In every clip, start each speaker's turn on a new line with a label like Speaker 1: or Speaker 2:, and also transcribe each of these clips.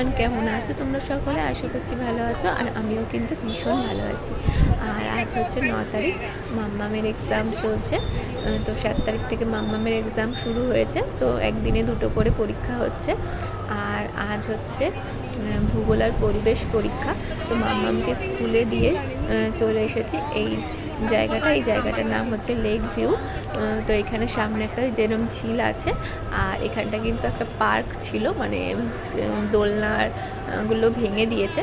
Speaker 1: Everyone, কেমন আছো তোমরা সকলে? আশা করছি ভালো আছো, আর আমিও কিন্তু ভীষণ ভালো আছি। আর আজ হচ্ছে 9 তারিখ, মাম্মামের এক্সাম চলছে। তো 7 তারিখ থেকে মাম্মামের এক্সাম শুরু হয়েছে, তো একদিনে 2টো করে পরীক্ষা হচ্ছে। আর আজ হচ্ছে ভূগোল আর পরিবেশ পরীক্ষা। তো মাম্মামকে স্কুলে দিয়ে চলে এসেছি। এই জায়গাটার নাম হচ্ছে লেক ভিউ। তো এখানে সামনে একটা যেরকম ঝিল আছে, আর এখানটা কিন্তু একটা পার্ক ছিল, মানে দোলনার গুলো ভেঙে দিয়েছে।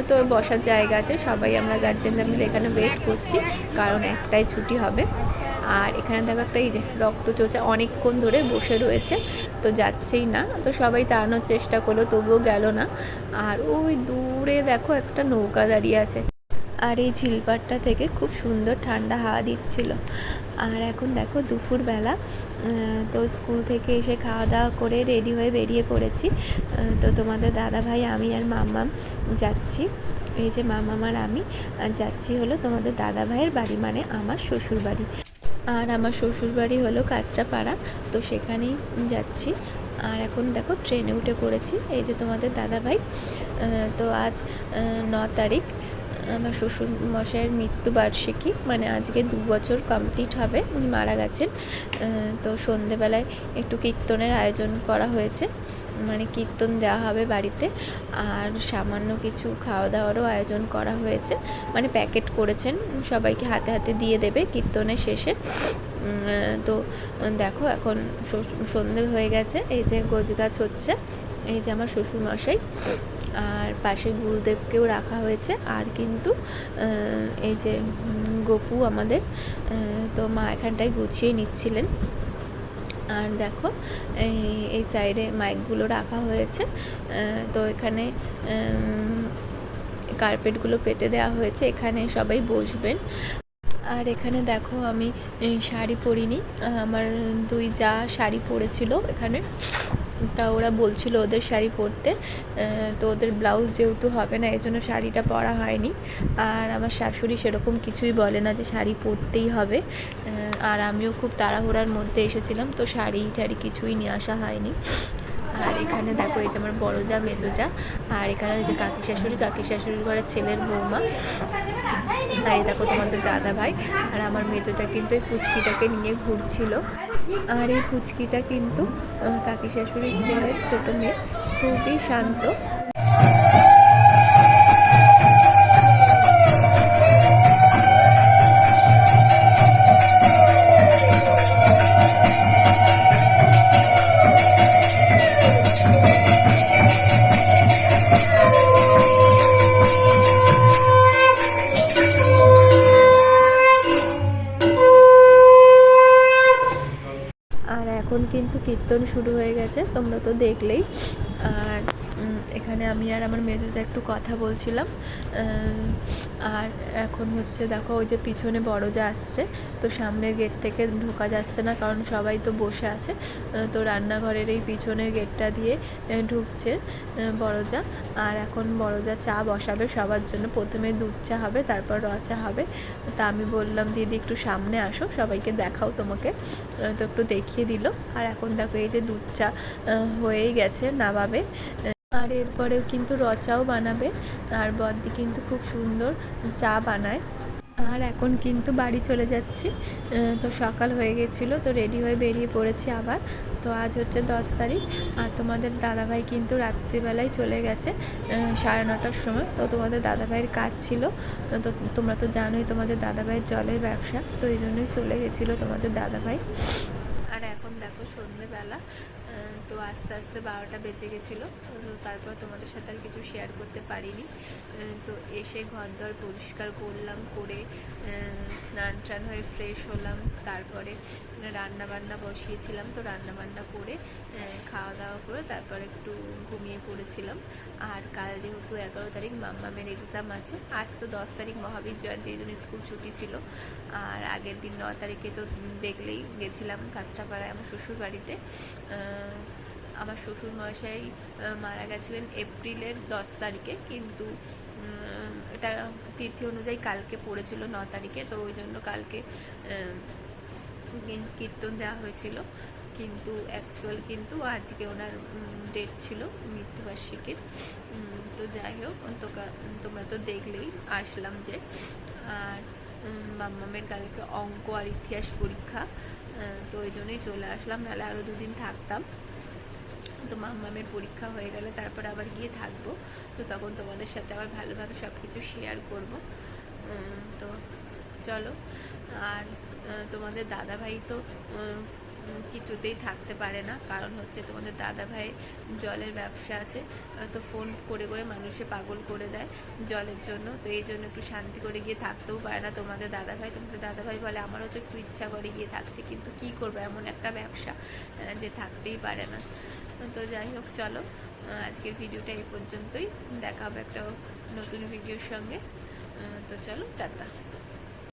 Speaker 1: তো বসার জায়গা আছে, সবাই আমরা গার্জেনরা মিলে এখানে ওয়েট করছি, কারণ একটাই ছুটি হবে। আর এখানে দেখো একটা এই যে রক্তচোষা অনেকক্ষণ ধরে বসে রয়েছে, তো যাচ্ছেই না। তো সবাই তাড়ানোর চেষ্টা করলো, তবুও গেল না। আর ওই দূরে দেখো একটা নৌকা দাঁড়িয়ে আছে, আর এই ঝিলপাটটা থেকে খুব সুন্দর ঠান্ডা হাওয়া দিচ্ছিল। আর এখন দেখো দুপুরবেলা, তো স্কুল থেকে এসে খাওয়া দাওয়া করে রেডি হয়ে বেরিয়ে পড়েছি। তো তোমাদের দাদাভাই, আমি আর মাম্মাম যাচ্ছি। এই যে মাম্মাম আর আমি যাচ্ছি হলো তোমাদের দাদাভাইয়ের বাড়ি, মানে আমার শ্বশুর বাড়ি। আর আমার শ্বশুর বাড়ি হলো কাঁচরাপাড়া, তো সেখানেই যাচ্ছি। আর এখন দেখো ট্রেনে উঠে পড়েছি। এই যে তোমাদের দাদাভাই। তো আজ 9 তারিখ, আমার শ্বশুর মশাইয়ের মৃত্যুবার্ষিকী, মানে আজকে 2 বছর কমপ্লিট হবে, উনি মারা গেছেন। তো সন্ধেবেলায় একটু কীর্তনের আয়োজন করা হয়েছে, মানে কীর্তন দেওয়া হবে বাড়িতে। আর সামান্য কিছু খাওয়া দাওয়ারও আয়োজন করা হয়েছে, মানে প্যাকেট করেছেন, সবাইকে হাতে হাতে দিয়ে দেবে কীর্তনের শেষে। তো দেখো এখন সন্ধে হয়ে গেছে, এই যে গোছগাছ হচ্ছে। এই যে আমার শ্বশুরমশাই, আর পাশে গুরুদেবকেও রাখা হয়েছে। আর কিন্তু এই যে গপু আমাদের, তো মা এখানটায় গুছিয়ে নিচ্ছিলেন। আর দেখো এই সাইডে মাইকগুলো রাখা হয়েছে। তো এখানে কার্পেটগুলো পেতে দেওয়া হয়েছে, এখানে সবাই বসবেন। আর এখানে দেখো আমি শাড়ি পরিনি, আমার 2 যা শাড়ি পরেছিল এখানে, তা ওরা বলছিল ওদের শাড়ি পরতে। তো ওদের ব্লাউজ যেহেতু হবে না, এই জন্য শাড়িটা পরা হয়নি। আর আমার শাশুড়ি সেরকম কিছুই বলে না যে শাড়ি পরতেই হবে। আর আমিও খুব তাড়াহুড়ার মধ্যে এসেছিলাম, তো শাড়ি টাড়ি কিছুই নিয়ে আসা হয়নি। আর এখানে দেখো এই যে আমার বড় যা, মেজো যা, আর এখানে যে কাকি শাশুড়ির ঘরে ছেলের বৌমা। আর এই দেখো তোমাদের দাদা ভাই। আর আমার মেজোটা কিন্তু এই পুচকিটাকে নিয়ে ঘুরছিল। আর এই পুচকিটা কিন্তু কাকি শাশুড়ির ছেলের ছোট মেয়ে, খুবই শান্ত। আর এখন কিন্তু কীর্তন শুরু হয়ে গেছে, তোমরা তো দেখলেই। আর এখানে আমি আর আমার মেজোজা একটু কথা বলছিলাম। আর এখন হচ্ছে দেখো ওই যে পিছনে বড় যা আসছে, তো সামনের গেট থেকে ঢোকা যাচ্ছে না, কারণ সবাই তো বসে আছে। তো রান্নাঘরের এই পিছনের গেটটা দিয়ে ঢুকছে বড় যা। আর এখন বড় যা চা বসাবে সবার জন্য, প্রথমে দুধ চা হবে, তারপর র চা হবে। তা আমি বললাম দিদি একটু সামনে আসো, সবাইকে দেখাও তোমাকে। তো একটু দেখিয়ে দিল। আর এখন দেখো এই যে দুধ চা হয়েই গেছে, নামাবে। আর এরপরেও কিন্তু র চাও বানাবে। আর বদ্দি কিন্তু খুব সুন্দর চা বানায়। আর এখন কিন্তু বাড়ি চলে যাচ্ছি। তো সকাল হয়ে গেছিলো, তো রেডি হয়ে বেরিয়ে পড়েছি আবার। তো আজ হচ্ছে 10 তারিখ। আর তোমাদের দাদাভাই কিন্তু রাত্রিবেলায় চলে গেছে 9:30টার সময়। তো তোমাদের দাদাভাইয়ের কাজ ছিল, তো তোমরা তো জানোই তোমাদের দাদাভাইয়ের জলের ব্যবসা, তো এই জন্যই চলে গেছিলো তোমাদের দাদাভাই। আর এখন দেখো সন্ধ্যেবেলা, তো আস্তে আস্তে 12টা বেজে গেছিলো। তো তারপর তোমাদের সাথে আর কিছু শেয়ার করতে পারিনি। তো এসে ঘর দর পরিষ্কার করলাম, করে স্নান টান হয়ে ফ্রেশ হলাম। তারপরে রান্না বান্না বসিয়েছিলাম, তো রান্না বান্না করে খাওয়া দাওয়া করে তারপর একটু ঘুমিয়ে পড়েছিলাম। আর কাল যেহেতু 11 তারিখ মাম্মামের এক্সাম আছে, আজ তো 10 তারিখ মহাবীর জয়ন্তী, এই জন্য স্কুল ছুটি ছিল। আর আগের দিন 9 তারিখে তো দেখলেই গেছিলাম কাঁচরাপাড়ায় আমার শ্বশুর বাড়িতে। আমার শ্বশুর মশাই মারা গেছিলেন এপ্রিলের 10 তারিখে, কিন্তু এটা তিথি অনুযায়ী কালকে পড়েছিল 9 তারিখে, তো ওই জন্য কালকে কীর্তন দেওয়া হয়েছিল। কিন্তু অ্যাকচুয়াল কিন্তু আজকে ওনার ডেট ছিল মৃত্যুবার্ষিকীর। তো যাই হোক, তোমরা তো দেখলেই আসলাম যে। আর মাম্মামের কালকে অঙ্ক আর ইতিহাস পরীক্ষা, তো ওই জন্যই চলে আসলাম, নাহলে আরও 2 দিন থাকতাম। তো মাম্মামের পরীক্ষা হয়ে গেলে তারপর আবার গিয়ে থাকবো, তো তখন তোমাদের সাথে আবার ভালোভাবে সব কিছু শেয়ার করব। তো চলো। আর তোমাদের দাদাভাই তো কিছুতেই থাকতে পারে না, কারণ হচ্ছে তোমাদের দাদাভাই জলের ব্যবসা আছে, তো ফোন করে করে মানুষে পাগল করে দেয় জলের জন্য। তো এই জন্য একটু শান্তি করে গিয়ে থাকতেও পারে না তোমাদের দাদাভাই বলে আমারও তো একটু ইচ্ছা করে গিয়ে থাকতে, কিন্তু কি করবো, এমন একটা ব্যবসা যে থাকতেই পারে না। তো যাই হোক, চলো আজকের ভিডিওটা এই পর্যন্তই, দেখা হবে একটা নতুন ভিডিওর সঙ্গে। তো চলো, টাটা।